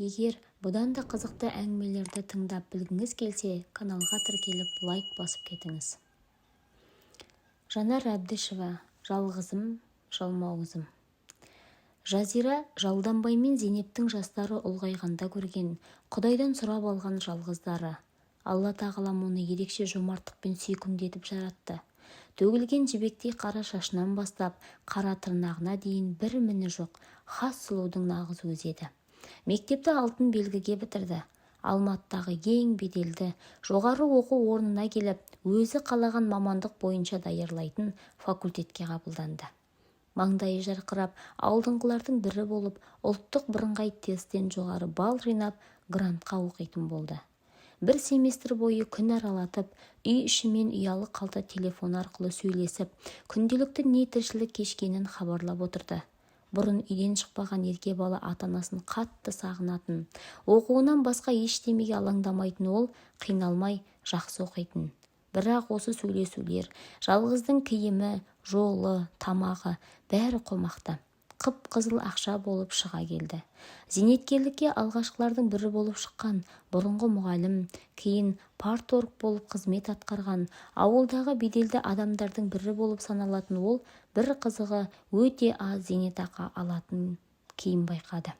Егер бұдан да қызықты әңгімелерді тыңдап білгіңіз келсе, каналға тіркеліп лайк басып кетіңіз. Жанар Әбдішева, жалғызым, жалмауызым. Жазира Жалданбай мен Зейнептің жастары ұлғайғанда көрген, Құдайдан сұрап алған жалғыздары. Алла тағалам оны ерекше жомарттықпен сүйкімдетіп жаратты. Төгілген жібектей қара шашынан бастап, қара тырнағына дейін бір міні жоқ, хас сұлудың нағыз өзі еді. Мектепті алтын белгіге бітірді. Алматыдағы ең беделді жоғары оқу орнына келіп, өзі қалаған мамандық бойынша даярлайтын факультетке қабылданды. Маңдайы жарқырап, алдыңғылардың бірі болып, ұлттық бірыңғай тесттен жоғары балл жинап, грантқа оқитын болды. Бір семестр бойы күн аралатып, үй ішімен ұялы қалта телефон арқылы сөйлесіп, күнделікті не тіршілік кешкенін хабарлап отырды. Бұрын үйден шықпаған ерке бала ата-анасын қатты сағынатын, оқуынан басқа ештемеге алаңдамайтын ол қиналмай жақсы оқитын. Бірақ осы сөйлесулер, жалғыздың киімі, жолы, тамағы бәрі қомақты. Қып-қызыл ақша болып шыға келді. Зейнеткерлікке алғашқылардың бірі болып шыққан, бұрынғы мұғалім, кейін парторг болып қызмет атқарған, ауылдағы беделді адамдардың бірі болып саналатын ол, бір қызығы өте аз зейнетақы алатын кейін байқады.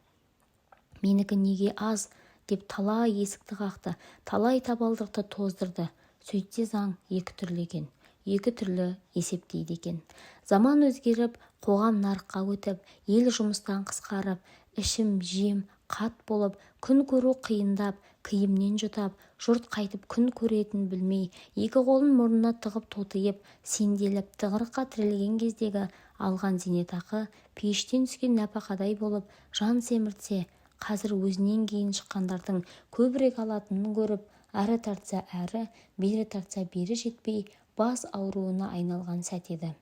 Менікі неге аз деп талай есікті қақты, талай табалдырықты тоздырды. Сөйтсе заң екі түрлі екен. Екі түрлі есептейді екен. Заман өзгеріп, қоғам нарыққа өтіп, ел жұмыстан қысқарып, ішім жем қат болып, күн көру қиындап, киімнен жұтап, жұрт қайтып күн көретін білмей, екі қолын мұрнына тығып тотиып, сенделіп, тығырыққа тірелген кездегі алған зейнетақы пештен түскен нәпақадай болып жан семіртсе, қазір өзінен кейін шыққандардың көбірек алатынын көріп, әрі тартса әрі, бері тартса бері жетпей, бас ауруына айналған сәт еді.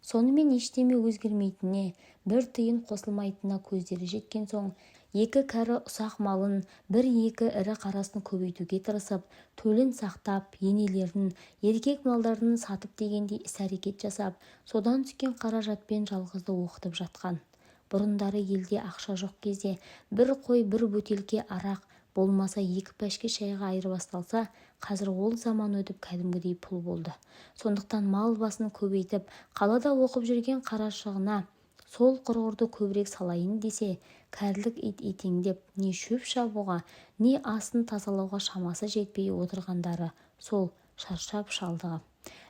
Сонымен ештеме өзгермейтініне, бір тиын қосылмайтынына көздері жеткен соң, екі кәрі ұсақ малын, бір-екі ірі қарасын көбейтуге тырысып, төлін сақтап, енелерін, еркек малдарын сатып дегенде іс-әрекет жасап, содан түскен қаражатпен жалғызды оқытып жатқан. Бұрындары елде ақша жоқ кезде, бір қой, бір бөтелке арақ, болмаса екі пәшке шайға айырбасталса, қазір ол заман өтіп кәдімгідей пұл болды. Сондықтан мал басын көбейтіп, қалада оқып жүрген қарашығына сол құрғырды көбірек салайын десе, кәрілік ит етеңдеп, не шөп шабуға, не асын тазалауға шамасы жетпей отырғандары сол шаршап шалдығып.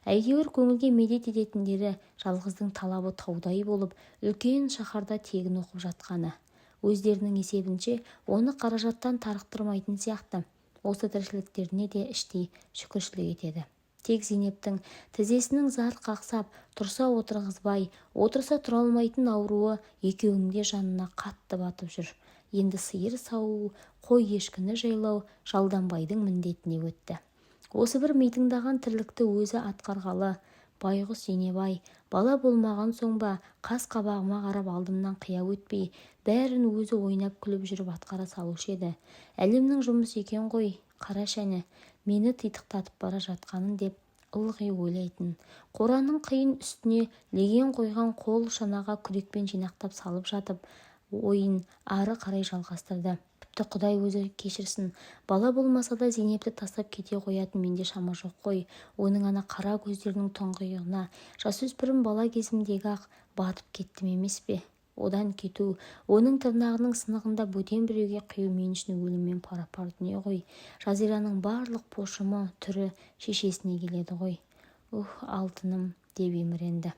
Әйтеуір көңілге медет ететіндері жалғыздың талабы таудай болып, үлкен шаһарда тегін оқып жатқаны. Өздерінің есебінше оны қаражаттан тарықтырмайтын сияқты. Осы тіршіліктеріне де іштей шүкіршілік етеді. Тек Зейнептің тізесінің зар қақсап, тұрса отырғызбай, отырса тұра алмайтын ауруы екеуінің де жанына қатты батып жүр. Енді сиыр сауу, қой ешкіні жайлау Жалданбайдың міндетіне өтті. Осы бір митыңдаған тірлікті өзі атқарғалы, байғұс Зейнебай, бала болмаған соң ба, қас-қабағыма қарап алдымнан қия өтпей, бәрін өзі ойнап күліп жүріп атқара салушы еді. Әлемнің жұмысы екен ғой, қара шәні, мені титықтатып бара жатқанын деп ылғи ойлайтын. Қораның қиын үстіне леген қойған қол шанаға күрекпен жинақтап салып жатып, ойын ары қарай жалғастырды. Құдай өзі кешірсін, бала болмаса да Зейнепті тастап кете қоятын менде шама жоқ қой. Оның ана қара көздерінің тұңғиығына жасөспірім бала кезімдегі ақ батып кеттім емес пе? Одан кету, оның тырнағының сынығында бөтен біреуге қию мен үшін өліммен пара-пар дүние ғой. Жазираның барлық пошымы, түрі шешесіне келеді ғой. Алтыным деп еміренді.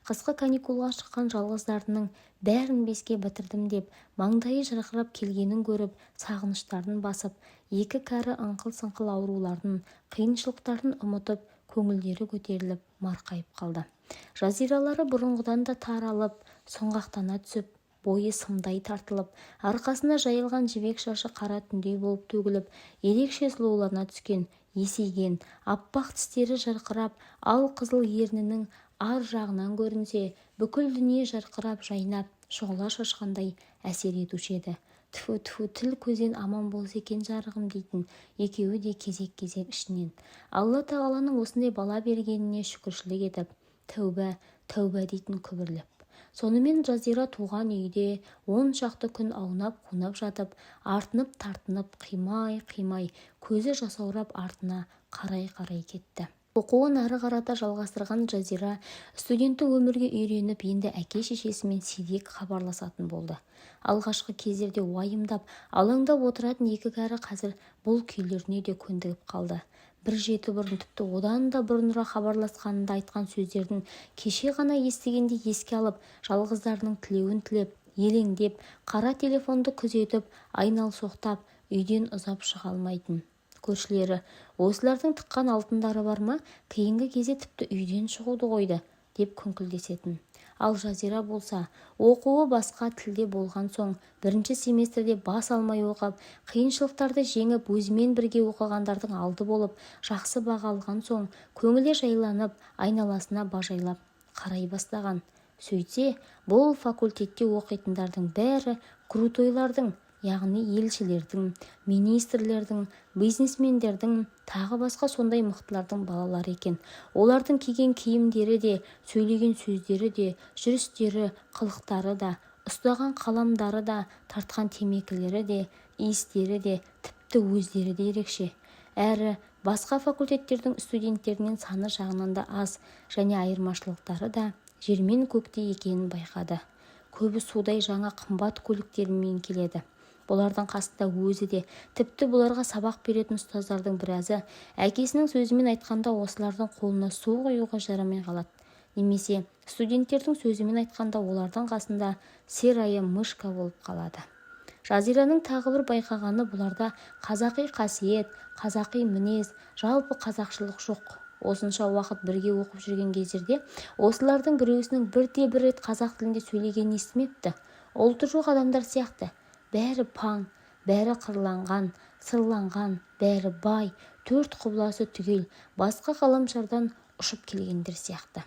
Қысқы каникулға шыққан жалғыздарының бәрін беске бітірдім деп, маңдайы жарқырап келгенін көріп, сағыныштарын басып, екі кәрі ыңқыл-сыңқыл ауруларын, қиыншылықтарын ұмытып, көңілдері көтеріліп, марқайып қалды. Жазиралары бұрынғыдан да таралып, сұңғақтана түсіп, бойы сымдай тартылып, арқасына жайылған жібек шашы қара түндей болып төгіліп, ерекше сұлулана түскен, есейген, аппақ тістері жарқырап, ал қызыл ернінің ар жағынан көрінсе, бүкіл дүние жарқырап, жайнап, шұғыла шашқандай әсер етуші еді. Тфу-тфу, тіл көзден аман болса екен жарығым дейтін екеуі де кезек-кезек ішінен. Алла тағаланың осындай бала бергеніне шүкіршілік етіп, тәуба, тәуба дейтін күбірлеп. Сонымен Жазира туған үйде 10 шақты күн аунап-қунап жатып, артынып-тартынып, қимай-қимай, көзі жасаурап артына қарай-қарай кетті. Оқуын ары қарата жалғастырған Жазира студенттік өмірге үйреніп, енді әке-шешесімен сирек хабарласатын болды. Алғашқы кездерде уайымдап, алаңдап отыратын екі кәрі қазір бұл күйлеріне де көндігіп қалды. Бір жеті бұрын, тіпті одан да бұрынырақ хабарласқанында айтқан сөздерін кеше ғана естігенде еске алып, жалғыздарының тілеуін тілеп, елеңдеп, қара телефонды күзетіп, айналсоқтап, үйден ұзап шыға алмайтын. Көршілері, осылардың тыққан алтындары бар ма, кейінгі кезде тіпті үйден шығуды қойды, деп күңкілдесетін. Ал Жазира болса, оқуы басқа тілде болған соң, бірінші семестрде бас алмай оқып, қиыншылықтарды жеңіп, өзімен бірге оқығандардың алды болып, жақсы баға алған соң, көңілі жайланып, айналасына бажайлап қарай бастаған. Сөйтсе, бұл факультетте оқитындардың бәрі крутойлардың, яғни елшілердің, министрлердің, бизнесмендердің, тағы басқа сондай мықтылардың балалары екен. Олардың киген киімдері де, сөйлеген сөздері де, жүрістері, қылықтары да, ұстаған қаламдары да, тартқан темекілері де, иістері де, тіпті өздері де ерекше. Әрі басқа факультеттердің студенттерінен саны жағынан да аз, және айырмашылықтары да жер мен көктей екенін байқады. Көбі судай жаңа қымбат көліктерімен келеді. Бұлардың қасында өзі де, тіпті бұларға сабақ беретін ұстаздардың біразы, әкесінің сөзімен айтқанда осылардың қолына су құюға жарамай қалады. Немесе студенттердің сөзімен айтқанда олардың қасында серая мышка болып қалады. Жазираның тағы бір байқағаны бұларда қазақи қасиет, қазақи мінез, жалпы қазақшылық жоқ. Осынша уақыт бірге оқып жүрген кездерде осылардың біреусінің бірде-бір рет қазақ тілінде сөйлегенін естімепті. Ұлты жоқ адамдар сияқты. Бәрі паң, бәрі қырланған, сырланған, бәрі бай, төрт құбыласы түгел, басқа ғаламшардан ұшып келгендер сияқты.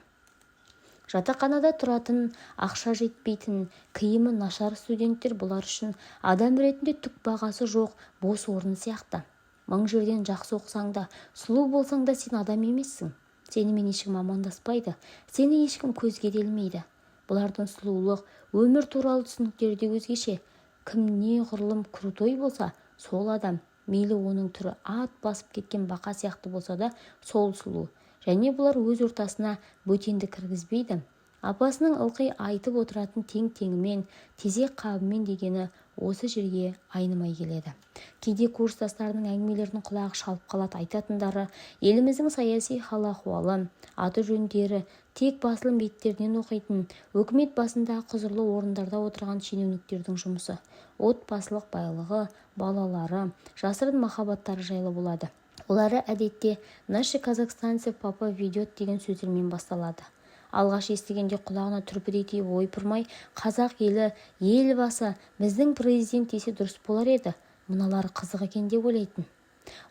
Жатақханада тұратын, ақша жетпейтін, киімі нашар студенттер бұлар үшін адам ретінде түк бағасы жоқ, бос орын сияқты. Мың жерден жақсы оқысаң да, сұлу болсаң да сен адам емессің. Сенімен ешкім амандаспайды, сені ешкім көзге де ілмейді. Бұлардың сұлулық, өмір туралы түсініктері де өзгеше. Кім не ғұрлым крутой болса, сол адам, мейлі оның түрі ат басып кеткен бақа сияқты болса да, сол сұлу. Және бұлар өз ортасына бөтенді кіргізбейді. Апасының ылғи айтып отыратын тең-теңімен, тезек қабымен дегені осы жерге айнымай келеді. Кейде курстастарының әңгімелерінің құлағы шалып қалады, айтатындары еліміздің саяси хал-ахуалы, аты жөндері, тек басылым беттерінен оқитын, өкімет басындағы құзырлы орындарда отырған шенеуніктердің жұмысы, отбасылық байлығы, балалары, жасырын махаббаттары жайлы болады. Олары әдетте «Наши казахстанцы папа ведет» деген сөздермен басталады. Алғаш естігенде құлағына түрпідей тиіп ойпырмай, қазақ елі, елбасы, біздің президент десе дұрыс болар еді. Мыналары қызық екен деп ойлайтын.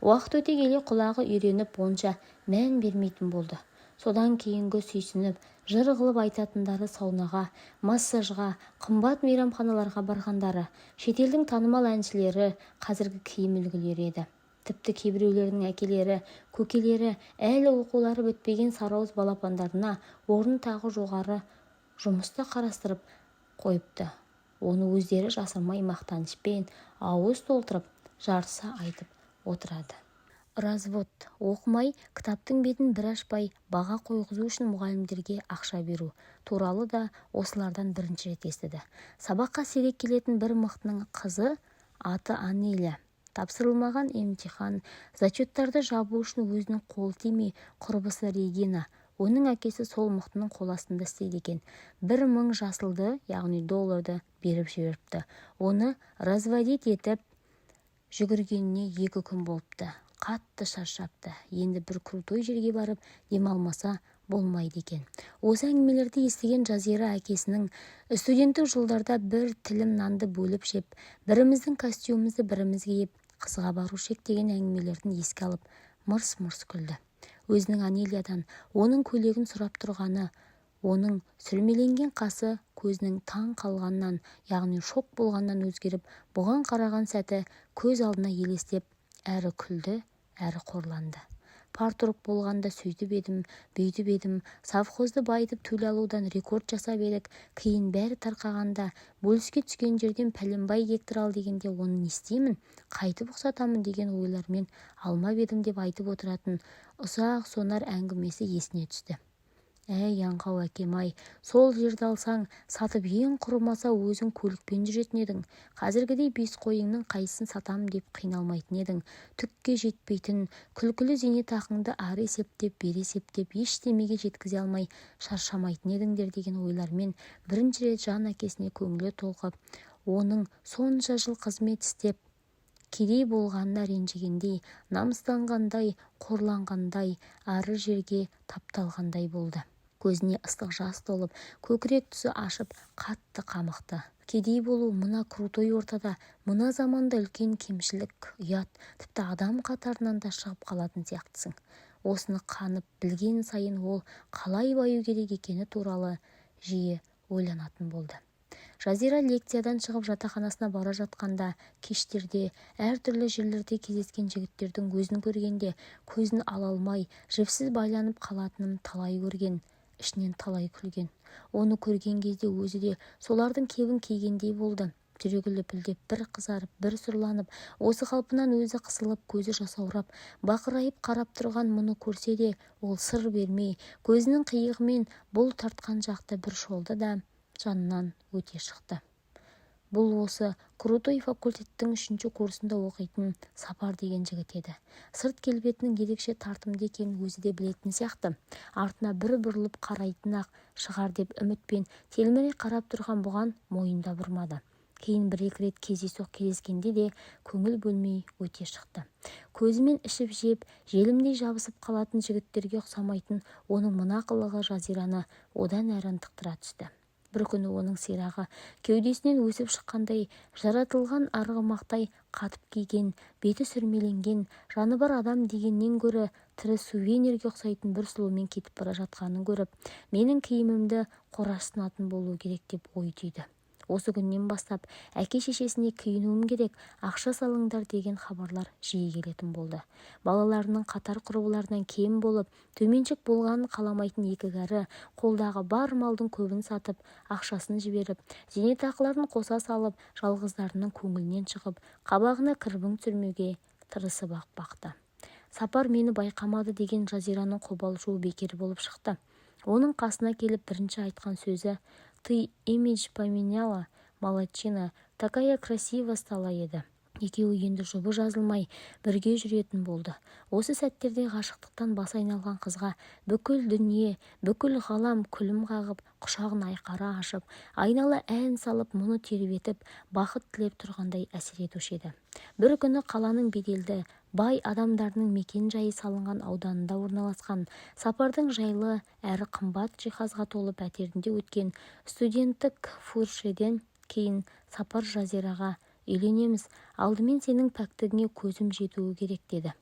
Уақыт өте келе құлағы үйреніп, онша мән бермейтін болды. Содан кейінгі сүйсініп, жыр қылып айтатындары саунаға, массажға, қымбат мейрамханаларға барғандары, шетелдің танымал әншілері, қазіргі киім үлгілері еді. Тіпті кейбіреулерінің әкелері, көкелері әлі оқулары бітпеген сарауыз балапандарына орын тағы жоғары жұмысты қарастырып қойыпты. Оны өздері жасырмай мақтанышпен ауыз толтырып, жарыса айтып отырады. Развод, оқымай, кітаптың бетін бір ашпай, баға қойғызу үшін мұғалімдерге ақша беру туралы да осылардан бірінші рет естіді. Сабаққа сирек келетін бір мықтының қызы, аты Анеля. Тапсырылмаған емтихан, зачеттарды жабу үшін өзінің қолы тимей, құрбысы Регина, оның әкесі сол мықтының қол астында істейді екен. 1000 жасылды, яғни долларды беріп жіберіпті. Оны разводить етіп жүгіргеніне 2 күн болыпты. Қатты шаршапты. Енді бір крутой жерге барып демалмаса болмайды екен. Осы әңгімелерді естіген Жазира әкесінің студенттік жылдарда бір тілім нанды бөліп жеп, біріміздің костюмімізді біріміз киіп, қызға барушы ек деген әңгімелерін еске алып, мырс-мырс күлді. Өзінің Анелиядан оның көйлегін сұрап тұрғаны, оның сүрмеленген қасы көзінің таң қалғаннан, яғни шок болғаннан өзгеріп, бұған қараған сәті көз алдына елестеп, әрі күлді, әрі қорланды. парторг болғанда сөйтіп едім, бүйтіп едім, совхозды байытып төл алудан рекорд жасап едік. Кейін бәрі тарқағанда бөліске түскен жерден пәленбай гектар ал дегенде оны не істеймін, қайтып ұқсатамын деген ойлармен алмап едім деп айтып отыратын ұзақ сонар әңгімесі есіне түсті. Әй аңқау әкем-ай, сол жерді алсаң, сатып ең құрымаса өзің көлікпен жүретін едің. Қазіргідей 5 қойыңның қайсысын сатам деп қиналмайтын едің. Түкке жетпейтін, күлкілі зейнетақыңды ары есептеп, бері есептеп, ештемеге жеткізе алмай шаршамайтын едіңдер деген ойлармен бірінші рет жан әкесіне көңілі толғап, оның сонша жыл қызмет істеп, кедей болғанына ренжігендей, намыстанғандай, қорланғандай, ары жерге тапталғандай болды. Көзіне ыстық жас толып, көкірек тұсы ашып, қатты қамықты. Кедей болу мына крутой ортада, мына заманда үлкен кемшілік, ұят, тіпті адам қатарынан да шығып қалатын сияқтысың. Осыны қанып білген сайын ол қалай баю керек екені туралы жиі ойланатын болды. Жазира лекциядан шығып жатақханасына бара жатқанда, кештерде әртүрлі жерлерде кездескен жігіттердің өзін көргенде көзін ала алмай, жіпсіз байланып қалатынын талай көрген, ішінен талай күлген. Оны көрген кезде өзі де солардың кебін кигендей болды. Жүрегі лүпілдеп, бір қызарып, бір сұрланып, осы қалпынан өзі қысылып, көзі жасаурап, бақырайып қарап тұрған мұны көрсе де, ол сыр бермей, көзінің қиығымен бұл тартқан жақты бір шолды да жанынан өте шықты. Бұл осы крутой факультеттің 3-ші курсында оқитын Сапар деген жігіт еді. Сырт келбетінің ерекше тартымды екенін өзі де білетін сияқты. Артына бір бұрылып қарайтын-ақ шығар деп үмітпен телміре қарап тұрған бұған мойында бұрмады. Кейін бір-екі рет кездейсоқ кездескенде де көңіл бөлмей өте шықты. Көзімен ішіп жеп, желімдей жабысып қалатын жігіттерге ұқсамайтын оның мына қылығы Жазираны одан әрі ынтықтыра түсті. Бір күні оның сирағы кеудесінен өсіп шыққандай, жаратылған арғымақтай қатып киген, беті сүрмеленген, жаны бар адам дегеннен гөрі тірі сувенирге ұқсайтын бір сұлумен кетіп бара жатқанын көріп, менің киімімді қорасынатын болу керек деп ой түйді. Осы күннен бастап әке-шешесіне киінуім керек, ақша салыңдар деген хабарлар жиі келетін болды. Балаларының қатар құрбыларынан кем болып, төменшік болғанын қаламайтын екі кәрі, қолдағы бар малдың көбін сатып, ақшасын жіберіп, зейнетақыларын қоса салып, жалғыздарының көңілінен шығып, қабағына кірбің түсірмеуге тырысып-ақ бақты. Сапар мені байқамады деген Жазираның қобалжуы бекер болып шықты. Оның қасына келіп бірінші айтқан сөзі: «Ты имидж поменяла, молодчина, такая красива стала» еді. Екеуі енді жұбы жазылмай бірге жүретін болды. Осы сәттерде ғашықтықтан бас айналған қызға бүкіл дүние, бүкіл ғалам күлім қағып, құшағын айқара ашып, айнала ән салып, мұны тербетіп, бақыт тілеп тұрғандай әсер етуші еді. Бір күні қаланың беделді, бай адамдарының мекен жайы салынған ауданында орналасқан, Сапардың жайлы әрі қымбат жиһазға толы пәтерінде өткен студенттік фуршеден кейін Сапар Жазираға: «Үйленеміз, алдымен сенің пәктігіңе көзім жетуі керек» деді.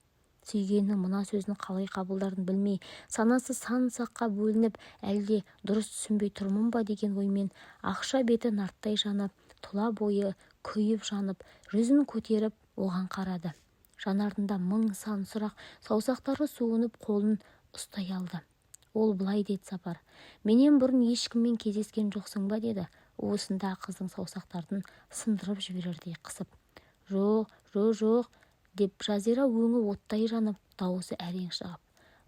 Сүйгені мына сөзін қалай қабылдарын білмей, санасы сан-саққа бөлініп, әлде дұрыс түсінбей тұрмын ба деген оймен, ақша беті нарттай жанып, тұла бойы күйіп жанып, жүзін көтеріп оған қарады. Жанарында мың сан сұрақ, саусақтары суынып, қолын ұстай алды. Ол былай деді: «Сапар, менен бұрын ешкіммен кездескен жоқсың ба?» деді, уысында қыздың саусақтарын сындырып жіберердей қысып. Жоқ, деп Жазира өңі оттай жанып, дауысы әрең шығып.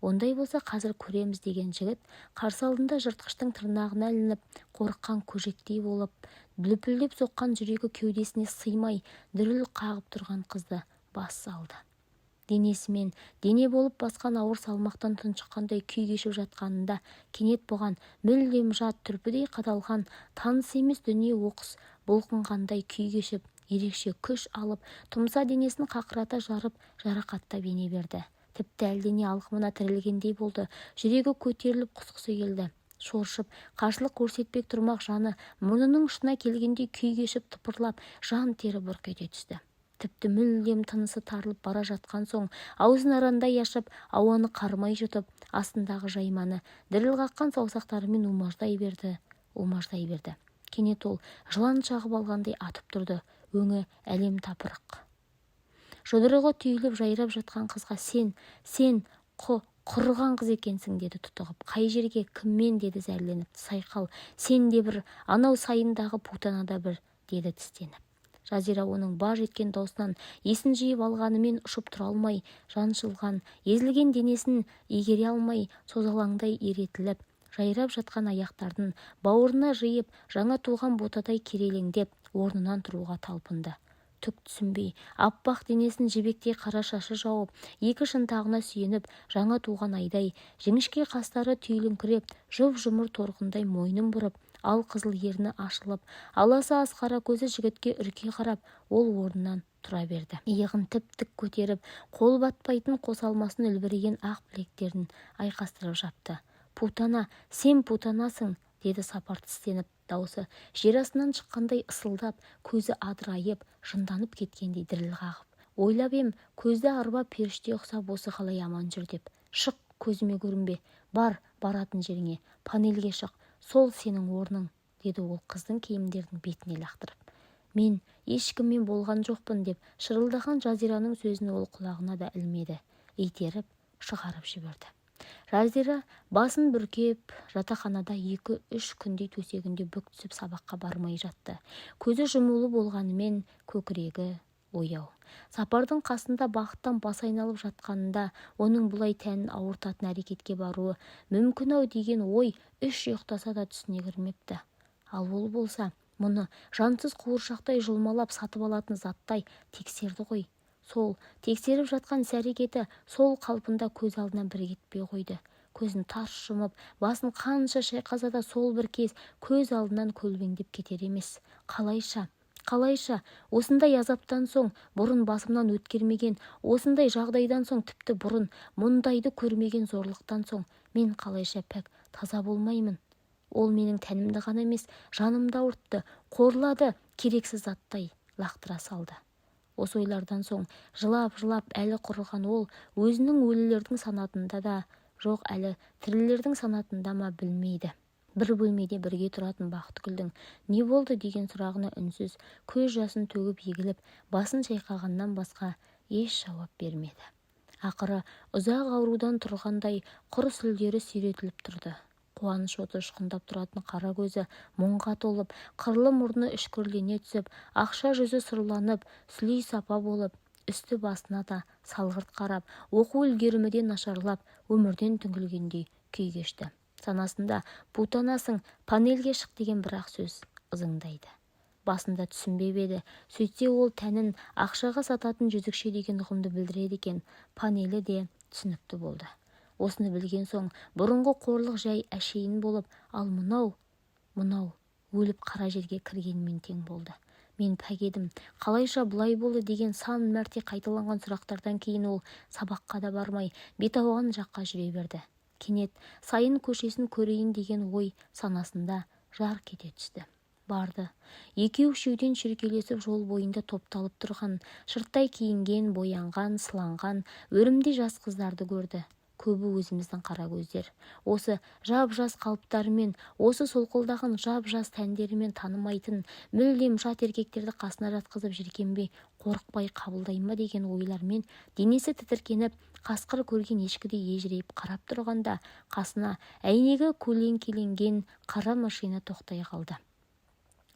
«Ондай болса қазір көреміз» деген жігіт қарсы алдында жыртқыштың тырнағына ілініп, қорыққан көжектей болып, лүпілдеп соққан жүрегі кеудесіне сыймай дүріл қағып тұрған қызды бас салды. Денесімен дене болып басқан ауыр салмақтан тұншыққандай күй кешіп жатқанында кенет бұған мүлдем жат, түрпідей қадалған, таныс емес дүние оқыс бұлқынғандай күй кешіп, ерекше күш алып, тұмса денесін қақырата жарып, жарақаттап ене берді. Тіпті әлдене алқымына тірелгендей болды. Жүрегі көтеріліп құсқысы келді. Шоршып, қарсылық көрсетпек тұрмақ жаны мұрнының ұшына келгендей күй кешіп, тыпырлап, жан тері бұрқ ете түсті. Тіпті мүлдем тынысы тарылып бара жатқан соң, аузын арандай ашып, ауаны қармай жұтып, астындағы жайманы діріл қаққан саусақтарымен умаждай берді. Кенет ол жылан шағып алғандай атып тұрды. Өңі әлем тапырық. Жұдырығы түйіліп жайрап жатқан қызға: сен құрыған қыз екенсің, деді тұтығып. Қай жерге, кіммен, деді зәрленіп. Сайқал, сен де бір, анау сайындағы путанада бір, деді тістеніп. Жазира оның баж еткен даусынан есін жиып алғанымен ұшып тұра алмай, жаншылған, езілген денесін игере алмай, созалаңдай иретіліп, жайрап жатқан аяқтарын бауырына жиып, жаңа туған ботадай керелеңдеп, орнынан тұруға талпынды. Түк түсінбей, аппақ денесін жібектей қара шашы жауып, екі шынтағына сүйеніп, жаңа туған айдай, жіңішке қастары түйіліңкіреп, жұп-жұмыр торғындай мойнын бұрып, ал қызыл ерні ашылып, аласы аз қара көзі жігітке үрке қарап, ол орнынан тұра берді. Иығын тіп-тік көтеріп, қол батпайтын қос алмасын үлбіреген ақ білектерін айқастырып жапты. Путана, сен путанасың, деді Сапар тістеніп, даусы жер астынан шыққандай ысылдап, көзі адырайып, жынданып кеткендей діріл қағып. Ойлап ем, көзді арбап періште ұқсап осы қалай аман жүр деп. Шық, көзіме көрінбе, баратын жеріңе, панельге шық, сол сенің орның, деді ол қыздың киімдердің бетіне лақтырып. Мен ешкіммен болған жоқпын, деп шырылдаған Жазираның сөзін ол құлағына да ілмеді, итеріп шығарып жіберді. Жазира басын бүркеп, жатақханада 2-3 күндей төсегінде бүк түсіп сабаққа бармай жатты. Көзі жұмулы болғанымен көкірегі ояу. Сапардың қасында бақыттан бас айналып жатқанында оның бұлай тәнін ауыртатын әрекетке баруы мүмкін-ау деген ой үш ұйықтаса да түсіне кірмепті. Ал ол болса, мұны жансыз қуыршақтай жұлмалап сатып алатын заттай тексерді ғой. Сол тексеріп жатқан іс-әрекеті сол қалпында көз алдынан бір кетпей қойды. Көзін тарс жұмып, басын қанша шайқаса да сол бір кез көз алдынан көлбеңдеп кетер емес. Қалайша, осындай азаптан соң, бұрын басымнан өткермеген, осындай жағдайдан соң, тіпті бұрын мұндайды көрмеген зорлықтан соң, мен қалайша пәк таза болмаймын. Ол менің тәнімді ғана емес, жанымды ауыртты, қорлады, керексіз заттай лақтыра салды. Осы ойлардан соң жылап-жылап әлі құрыған ол өзінің өлілердің санатында да жоқ, әлі тірілердің санатында ма білмейді. Бір бөлмеде бірге тұратын Бақытгүлдің не болды деген сұрағына үнсіз, көз жасын төгіп егіліп, басын шайқағаннан басқа еш жауап бермеді. Ақыры ұзақ аурудан тұрғандай құр сүлдері сүйретіліп тұрды. Қуаныш оты ұшқындап тұратын қара көзі мұңға толып, қырлы мұрны үшкірлене түсіп, ақша жүзі сұрланып, сүлей сапа болып, үсті басына да салғырт қарап, оқу үлгерімі нашарлап, өмірден түңілгендей күй кешті. Санасында путанасың, панельге шық деген бір-ақ сөз ызыңдайды. Басында түсінбеп еді, сөйтсе ол тәнін ақшаға сататын жүзікше деген ұғымды білдіреді екен. Панелі де түсінікті болды. Осыны білген соң бұрынғы қорлық жай әшейін болып, ал мынау өліп қара жерге кіргенмен тең болды. Мен пәк едім, қалайша бұлай болды деген сан мәрте қайталанған сұрақтардан кейін ол сабаққа да бармай, бет ауған жаққа жүре берді. Кенет сайын көшесін көрейін деген ой санасында жарқ ете түсті. Барды. Екеу-үшеуден шүйіркелесіп жол бойында топталып тұрған, шырттай киінген, боянған, сыланған, өрімдей жас қыздарды көрді. Көбі өзіміздің қара көздер. Осы жап-жас қалыптарымен, осы солқылдаған жап-жас тәндерімен танымайтын, мүлдем жат еркектерді қасына жатқызып жүргенбей, қорықпай қабылдай ма деген ойлармен денесі тітіркеніп, қасқыр көрген ешкідей ежірейіп қарап тұрғанда, қасына әйнегі көлеңкеленген қара машина тоқтай қалды.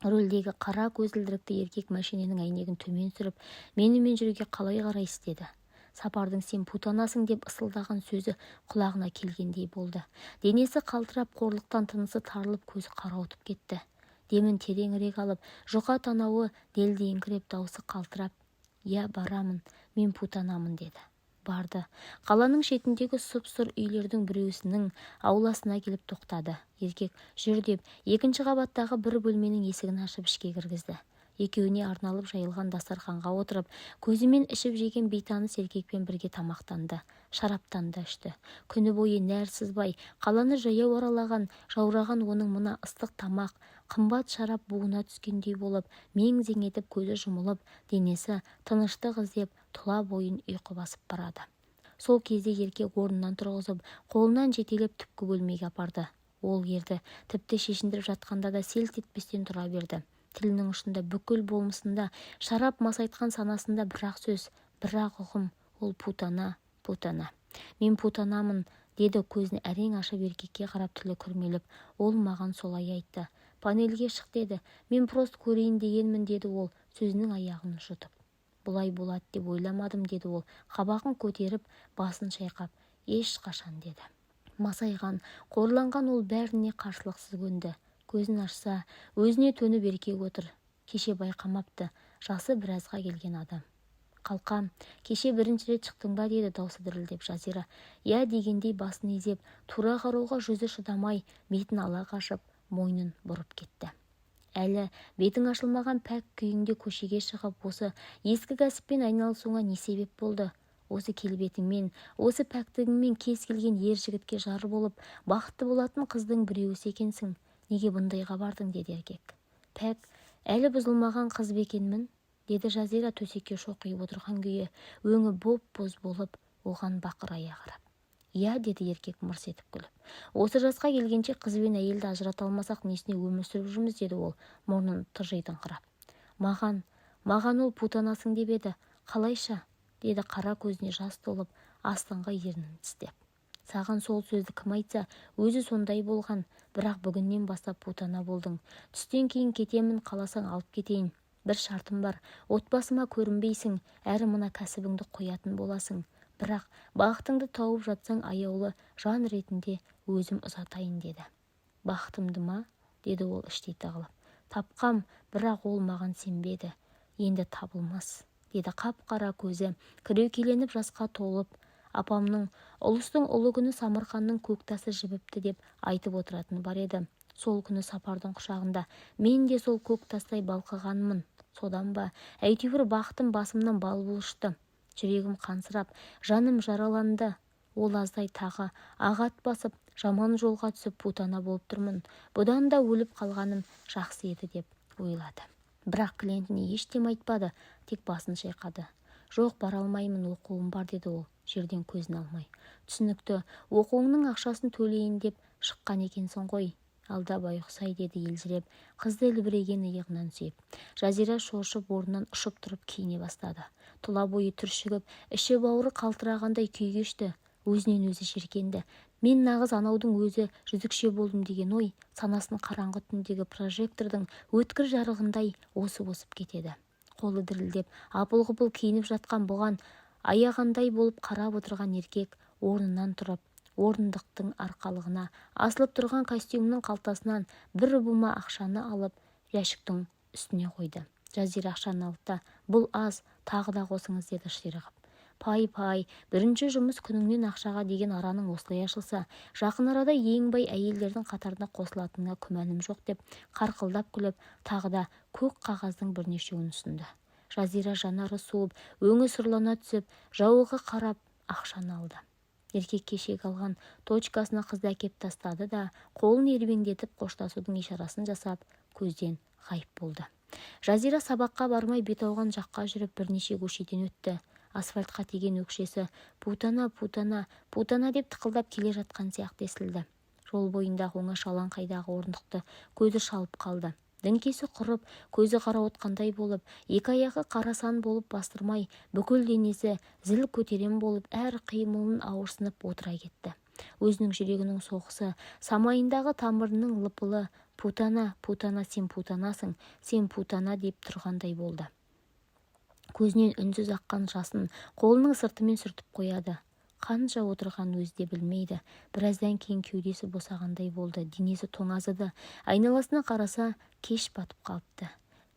Рөлдегі қара көзілдірікті еркек машиненің әйнегін төмен сүріп, менімен жүруге қалай қарайсыз деді. Сапардың сен путанасың деп ысылдаған сөзі құлағына келгендей болды. Денесі қалтырап, қорлықтан тынысы тарылып, көзі қарауытып кетті. Демін тереңірек алып, жұқа танауы делдиіңкіреп, даусы қалтырап, «Я барамын, мен путанамын» деді. Барды. Қаланың шетіндегі сұп-сұр үйлердің біреусінің ауласына келіп тоқтады. Еркек жүр деп, екінші қабаттағы бір бөлменің есігін ашып ішке кіргізді. Екеуіне арналып жайылған дастарханға отырып, көзімен ішіп жеген бейтаныс еркекпен бірге тамақтанды. Шараптан да ішті. Күні бойы нәр сызбай, қаланы жаяу аралаған, жаураған оның мына ыстық тамақ, қымбат шарап буына түскендей болып, мең-зең етіп көзі жұмылып, денесі тыныштық іздеп, тұла бойын ұйқы басып барады. Сол кезде еркек орнынан тұрғызып, қолынан жетелеп түпкі бөлмеге апарды. Ол ерді тіпті шешіндіріп жатқанда да селт етпестен тұра берді. Тілінің ұшында, бүкіл болмысында, шарап масайтқан санасында бір-ақ сөз, бір-ақ ұғым, ол путана. Мен путанамын, деді көзін әрең ашып еркекке қарап тілі күрмеліп. Ол маған солай айтты. Панельге шық деді. Мен просто көрейін дегенмін, деді ол сөзінің аяғын жұтып. Бұлай болады деп ойламадым, деді ол қабағын көтеріп, басын шайқап. Ешқашан, деді. Масайған, қорланған ол бәріне қарсылықсыз көнді. Көзін ашса, өзіне төніп еркек отыр. Кеше байқамапты, жасы біразға келген адам. Қалқам, кеше бірінші рет шықтың ба, деді даусы дірілдеп Жазира. Я дегендей басын изеп, тура қарауға жүзі шыдамай, бетін ала қашып, мойнын бұрып кетті. Әлі бетің ашылмаған пәк күйіңде көшеге шығып, осы ескі кәсіппен айналысуыңа не себеп болды? Осы келбетіңмен, осы пәктігіңмен кез келген ер жігітке жар болып, бақытты болатын қыздың біреуісі екенсің. Неге бұндайға бардың, деді еркек. Пәк, әлі бұзылмаған қыз бекенмін, деді Жазира төсекке шоқиып отырған күйі, өңі боп-боз болып, оған бақырая қарап. Я, деді еркек мырс етіп күліп. Осы жасқа келгенше қыз бен әйелді ажырата алмасақ, несіне өмір сүріп жүрміз, деді ол мұрнын тыржитыңқырап. Маған ол путанасың деп еді. Қалайша, деді қара көзіне жас толып, астыңғы ернін тістеп. Саған сол сөзді кім айтса, өзі сондай болған, бірақ бүгіннен бастап путана болдың. Түстен кейін кетемін, қаласаң алып кетейін. Бір шартым бар, отбасыма көрінбейсің, әрі мына кәсібіңді қоятын боласың. Бірақ бақытыңды тауып жатсаң, аяулы жан ретінде өзім ұзатайын, деді. Бақытымды ма? Деді ол іштей тығылып. Тапқам, бірақ ол маған сенбеді. Енді табылмас, деді қап-қара көзі, кіреукеленіп жасқа толып. Апамның ұлыстың ұлы күні Самарқанның көк тасы жібіпті деп айтып отыратын бар еді. Сол күні сапардың құшағында мен де сол көк тастай балқығанмын. Содан ба, әйтеуір бақытым басымнан балбұл ұшты. Жүрегім қансырап, жаным жараланды. Ол аздай тағы ағат басып, жаман жолға түсіп путана болып тұрмын. Бұдан да өліп қалғаным жақсы еді деп ойлады. Бірақ клиентіне ештем айтпады, тек басын шайқады. Жоқ, бара алмаймын, оқуым бар, деді ол жерден көзін алмай. Түсінікті, оқуыңның ақшасын төлейін деп шыққан екенсің ғой. Алдабай ұқсай, деді елжіреп, қызды ілбіреген иығынан сүйіп. Жазира шошып орнынан ұшып тұрып киіне бастады. Тұла бойы түршігіп, іші бауыры қалтырағандай күй кешті. Өзінен өзі жеркенді. Мен нағыз анаудың өзі жүзікше болдым деген ой, санасын қараңғы түндегі прожектордың өткір жарығындай осып-осып кетеді. Қолы дірілдеп, апыл-ғұпыл киініп жатқан бұған аяғандай болып қарап отырған еркек орнынан тұрып, орындықтың арқалығына асылып тұрған костюмның қалтасынан бір бума ақшаны алып, жәшіктің үстіне қойды. Жазира ақшаны алды да, бұл аз, тағы да қосыңыз, деді ширығып. Пай, бірінші жұмыс күніңнен ақшаға деген араның осылай ашылса, жақын арада ең бай әйелдердің қатарына қосылатынына күмәнім жоқ, деп қарқылдап күліп, тағы да көк қағаздың бірнешеуін ұсынды. Жазира жанары суып, өңі сұрлана түсіп, жауығы қарап ақшаны алды. Еркек кешегі алған точкасына қызды әкеп тастады да, қолын ербеңдетіп қоштасудың ишарасын жасап, көзден ғайып болды. Жазира сабаққа бармай бет ауған жаққа жүріп бірнеше көшеден өтті. Асфальтқа тиген өкшесі путана деп тықылдап келе жатқан сияқты естілді. Жол бойындағы оңаш алаңқайдағы орындықты көзі шалып қалды. Діңкесі құрып, көзі қарауытқандай болып, екі аяғы қарасан болып бастырмай, бүкіл денесі зіл көтерем болып, әр қимылын ауырсынып отыра кетті. Өзінің жүрегінің соғысы, самайындағы тамырының лыпылы, путана, сен путанасың, сен путана деп тұрғандай болды. Көзінен үнсіз аққан жасын қолының сыртымен сүртіп қояды. Қанша отырған өзі де білмейді. Біраздан кейін кеудесі босағандай болды, денесі тоңазыды. Айналасына қараса, кеш батып қалыпты.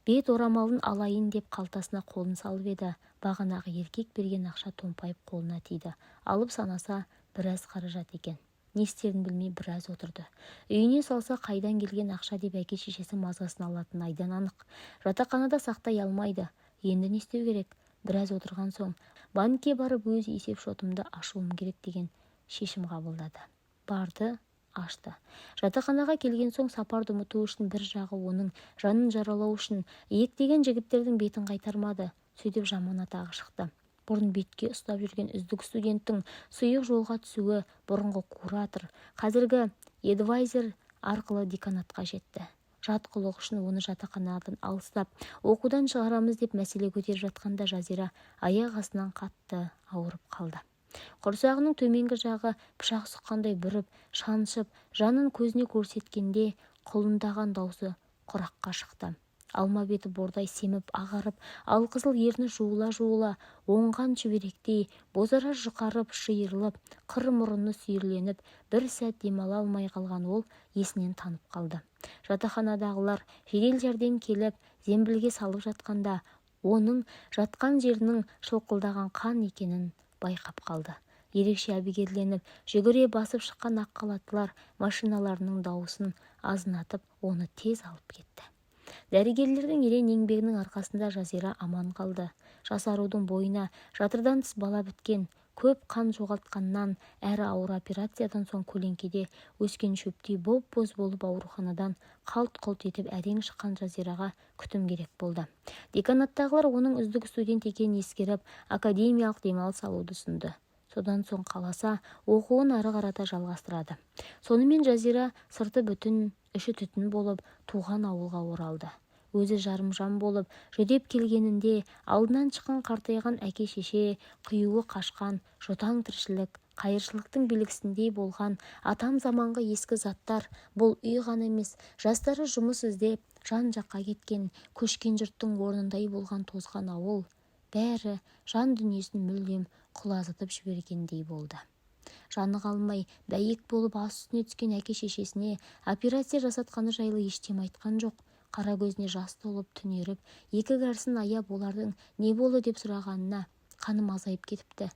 Бет орамалын алайын деп қалтасына қолын салып еді. Бағанағы еркек берген ақша томпайып қолына тиді. Алып санаса, біраз қаражат екен. Не істерін білмей біраз отырды. Үйіне салса, қайдан келген ақша деп әке-шешесі мазасын алатын айдан анық. Жатақханада сақтай алмайды. Енді не істеу керек? Біраз отырған соң, банкке барып өз есеп шотымды ашуым керек деген шешім қабылдады. Барды, ашты. Жатақханаға келген соң сапарды ұмыту үшін бір жағы оның жанын жаралау үшін иектеген жігіттердің бетін қайтармады. Сөйтіп жаман атағы шықты. Бұрын бетке ұстап жүрген үздік студенттің сұйық жолға түсуі, бұрынғы куратор, қазіргі эдвайзер арқылы деканатқа жетті. Жат қылық үшін оны жатақханадан алыстап, оқудан шығарамыз деп мәселе көтеріп жатқанда Жазира аяқ астынан қатты ауырып қалды. Құрсағының төменгі жағы пышақ сұққандай бүріп, шаншып, жанын көзіне көрсеткенде құлындаған даусы құраққа шықты. Алма беті бордай семіп ағарып, алқызыл ерні жуыла-жуыла, оңған шүберектей, бозара жұқарып, шиырылып, қыр мұрыны сүйірленіп, бір сәт демала алмай қалған ол есінен танып қалды. Жатақханадағылар жедел жәрдем келіп, зембілге салып жатқанда, оның жатқан жерінің шылқылдаған қан екенін байқап қалды. Ерекше әбігерленіп, жүгіре басып шыққан ақ халаттылар машиналарының дауысын азынатып, оны тез алып кетті. Дәрігерлердің ерен еңбегінің арқасында Жазира аман қалды. Жасарудың бойына жатырдан тыс бала біткен, көп қан жоғалтқаннан әрі ауыр операциядан соң көлеңкеде өскен шөптей боп-боз болып ауруханадан қалт-құлт етіп әрең шыққан Жазираға күтім керек болды. Деканаттағылар оның үздік студент екенін ескеріп, академиялық демалыс алуды ұсынды. Содан соң қаласа, оқуын ары қарата жалғастырады. Сонымен Жазира сырты бүтін, іші түтін болып туған ауылға оралды. Өзі жарымжан болып жүдеп келгенінде алдынан шыққан қартайған әке-шеше, қиюы қашқан, жұтаң тіршілік, қайыршылықтың белгісіндей болған атам заманғы ескі заттар бұл үй ғана емес, жастары жұмыс іздеп жан-жаққа кеткен, көшкен жұрттың орнындай болған тозған ауыл, бәрі жан дүниесін мүлдем құлазытып жібергендей болды. Жаны қалмай, бәйек болып ас үстіне түскен әке-шешесіне операция жасатқаны жайлы ештем айтқан жоқ. Қара көзіне жас толып түнеріп, екі кәрісін аяп олардың не болды деп сұрағанына қаным азайып кетіпті.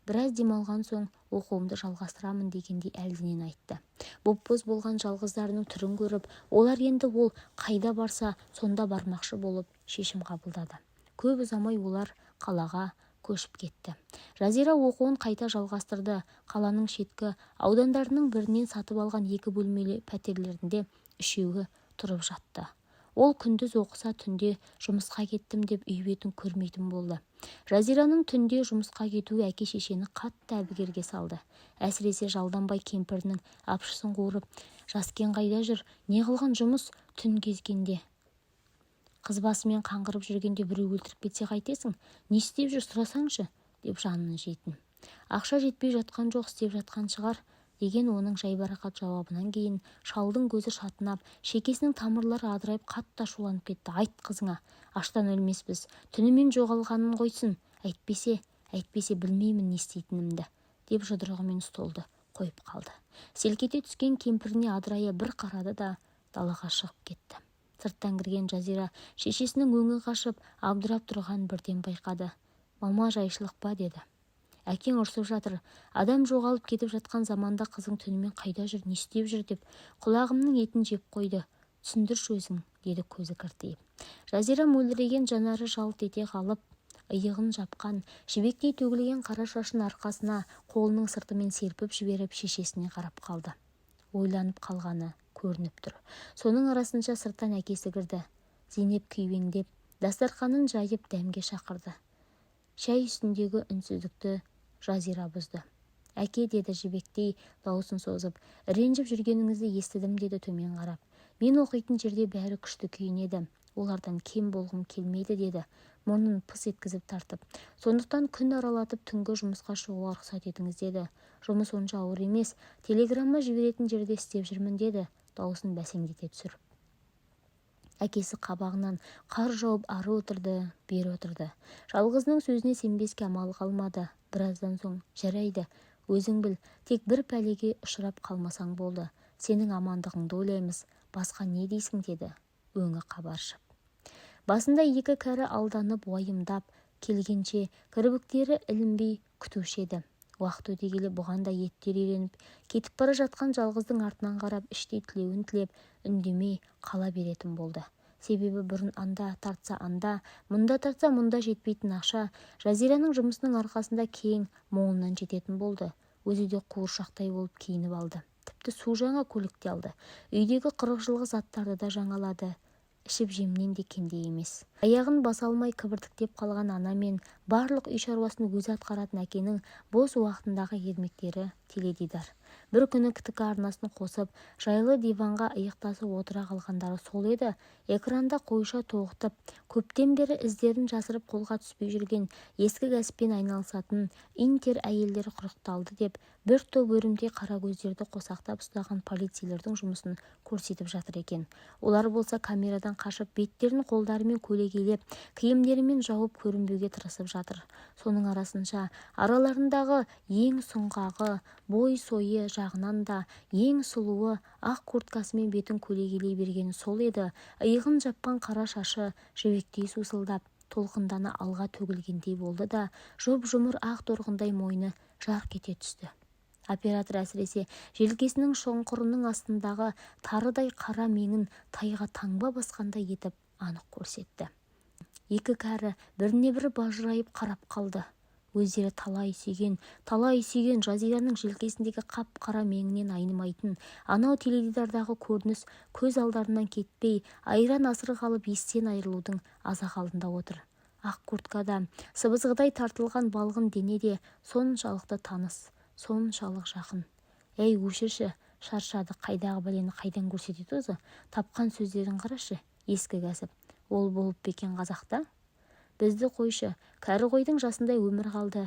Біраз демалған соң оқуымды жалғастырамын дегендей әлденен айтты. Боп-боз болған жалғыздарының түрін көріп, олар енді ол қайда барса сонда бармақшы болып шешім қабылдады. Көп ұзамай олар қалаға көшіп кетті. Жазира оқуын қайта жалғастырды. Қаланың шеткі аудандарының бірінен сатып алған 2 бөлмелі пәтерлерінде 3-еуі тұрып жатты. Ол күндіз оқыса, түнде жұмысқа кеттім деп үй бетін көрмейтін болды. Жазираның түнде жұмысқа кетуі әке-шешені қатты әбігерге салды. Әсіресе жалданбай кемпірінің апшысын қуырып, жаскен қайда жүр, не қылған жұмыс түн кезгенде. Қыз басымен қаңғырып жүргенде біреу өлтіріп кетсе қайтесің? Не істеп жүр, сұрасаңшы, деп жанын жейтін. Ақша жетпей жатқан жоқ, істеп жатқан шығар, деген оның жайбарақат жауабынан кейін шалдың көзі шатынап, шекесінің тамырлары адырайып қатты ашуланып кетті. Айт қызыңа, аштан өлмеспіз, түнімен жоғалғанын қойсын, әйтпесе білмеймін не істейтінімді, деп жұдырығымен столды қойып қалды. Селкете түскен кемпіріне адырая бір қарады да далаға шығып кетті. Сырттан кірген Жазира шешесінің өңі қашып, абдырап тұрған бірден байқады. Мама, жайшылық па, деді. Әкең ұрсып жатыр. Адам жоғалып кетіп жатқан заманда қызың түнімен қайда жүр, не істеп жүр деп құлағымның етін жеп қойды. Түсіндірші өзің, деді көзі кіртиіп. Жазира мөлдіреген жанары жалт ете қалып, иығын жапқан, жібектей төгілген қара шашын арқасына қолының сыртымен серпіп жіберіп шешесіне қарап қалды. Ойланып қалғаны көрініп тұр. Соның арасынша сырттан әкесі кірді. Зейнеп күйбеңдеп, дастарханын жайып дәмге шақырды. Шай үстіндегі үнсіздікті Жазира бұзды. Әке, деді жібектей дауысын созып, ренжіп жүргеніңізді естідім, деді төмен қарап. Мен оқитын жерде бәрі күшті күйінеді. Олардан кем болғым келмейді, деді, мұрнын пыс еткізіп тартып. Сондықтан күн аралатып түнгі жұмысқа шығуға рұқсат етіңіз, деді. Жұмыс онша ауыр емес, телеграмма жіберетін жерде істеп жүрмін, деді, дауысын бәсеңдете түсіріп. Әкесі қабағынан қар жауып ары отырды, бері отырды. Жалғызының сөзіне сенбеске амалы қалмады. Біраздан соң, жарайды, өзің біл, тек бір пәлеге ұшырап қалмасаң болды. Сенің амандығыңды ойлаймыз, басқа не дейсің, деді, өңі қабаршып. Басында 2 кәрі алданып, уайымдап, келгенше кірбіктері ілінбей күтуші еді. Уақыт өте келе бұған да еттер үйреніп, кетіп бара жатқан жалғыздың артынан қарап, іштей тілеуін тілеп, үндемей қала беретін болды. Себебі бұрын анда тартса анда, мұнда тартса мұнда жетпейтін ақша Жазираның жұмысының арқасында кең молынан жететін болды. Өзі де қуыршақтай болып киініп алды. Тіпті су жаңа көлікте алды. Үйдегі 40 жылғы заттарды да жаңалады. Ішіп жемнен де кенде емес. Аяғын баса алмай кібіртіктеп қалған ана мен барлық үй шаруасын өзі атқаратын әкенің бос уақытындағы ермектері теледидар. бір күні ктк арнасын қосып жайлы диванға иықтасып отыра қалғандары сол еді. Экранда қойша тоғытып көптен бері іздерін жасырып қолға түспей жүрген ескі кәсіппен айналысатын интер әйелдер құрықталды деп бір топ өрімдей қара көздерді қосақтап ұстаған полицейлердің жұмысын көрсетіп жатыр екен. Олар болса камерадан қашып беттерін қолдарымен көлегейлеп киімдерімен жауып көрінбеуге тырысып жатыр. Соның араларындағы ең сұңғағы, бой сойы жағынан да ең сұлуы ақ курткасымен бетін көлегейлей бергені сол еді. Иығын жапқан қара шашы жібектей сусылдап толқындана алға төгілгендей болды да жұп-жұмыр ақ торғындай мойны жарқ ете түсті. Оператор әсіресе желкесінің шоңқырының астындағы тарыдай қара меңін тайға таңба басқандай етіп анық көрсетті. Екі кәрі біріне-бірі бажырайып қарап қалды. Өздері талай сүйген Жазираның желкесіндегі қап-қара меңінен айнымайтын анау теледидардағы көрініс көз алдарынан кетпей, айран асырық алып естен айырылудың азақ алдында отыр. Ақ курткада сыбызғыдай тартылған балғын дене де соншалықты таныс, соншалық жақын. Әй, өшірші, шаршады, қайдағы бәлені қайдан көрсетеді өзі? Тапқан сөздерін қарашы, ескі кәсіп. Ол болып бекен қазақта? Бізді қойшы, кәрі қойдың жасындай өмір қалды.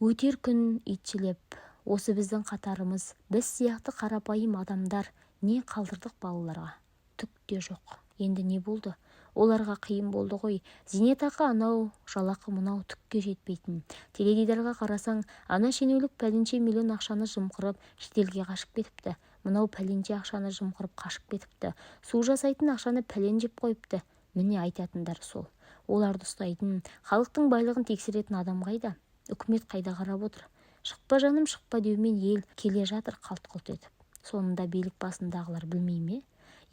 Өтер күн итшілеп. Осы біздің қатарымыз, біз сияқты қарапайым адамдар не қалдырдық балаларға? Түк те жоқ. Енді не болды? Оларға қиын болды ғой. Зейнетақы анау, жалақы мынау түкке жетпейтін. Теледидарға қарасаң, ана шенеулік пәленше миллион ақшаны жымқырып, шетелге қашып кетіпті. Мынау пәленше ақшаны жымқырып қашып кетіпті. Су жасайтын ақшаны пәлен жеп қойыпты. Міне айтатындар сол. Оларды ұстайтын, халықтың байлығын тексеретін адам қайда? Үкімет қайда қарап отыр? Шықпа жаным, шықпа деумен ел келе жатыр қалт-құлт етіп. Сонында билік басындағылар білмей ме?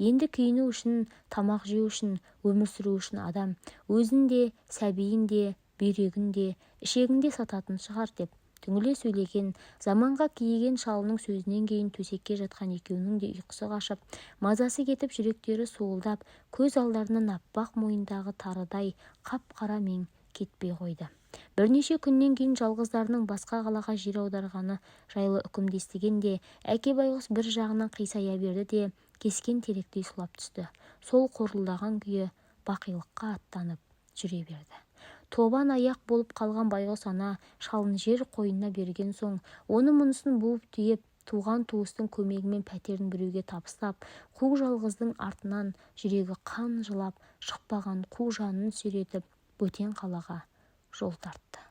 Енді күйіну үшін, тамақ жеу үшін, өмір сүру үшін адам өзін де, сәбиін де, бүйрегін де, ішегін де сататын шығар деп түңіле сөйлеген, заманға киеген шалының сөзінен кейін төсекке жатқан екеуінің де ұйқысы қашып, мазасы кетіп, жүректері суылдап, көз алдарынан аппақ мойындағы тарыдай қап-қара мең кетпей қойды. Бірнеше күннен кейін жалғыздарының басқа қалаға жер аударғаны жайлы үкімді естігенде, әке байғұс бір жағынан қисая берді де, кескен теректей сұлап түсті. Сол қорылдаған күйі бақилыққа аттанып жүре берді. Тобан аяқ болып қалған байғұс ана шалын жер қойнына берген соң, оны мұнысын буып түйіп, туған туыстың көмегімен пәтерін біреуге табыстап, қу жалғыздың артынан жүрегі қан жылап шықпаған қу жанын сүйретіп, бөтен қалаға жол тартты.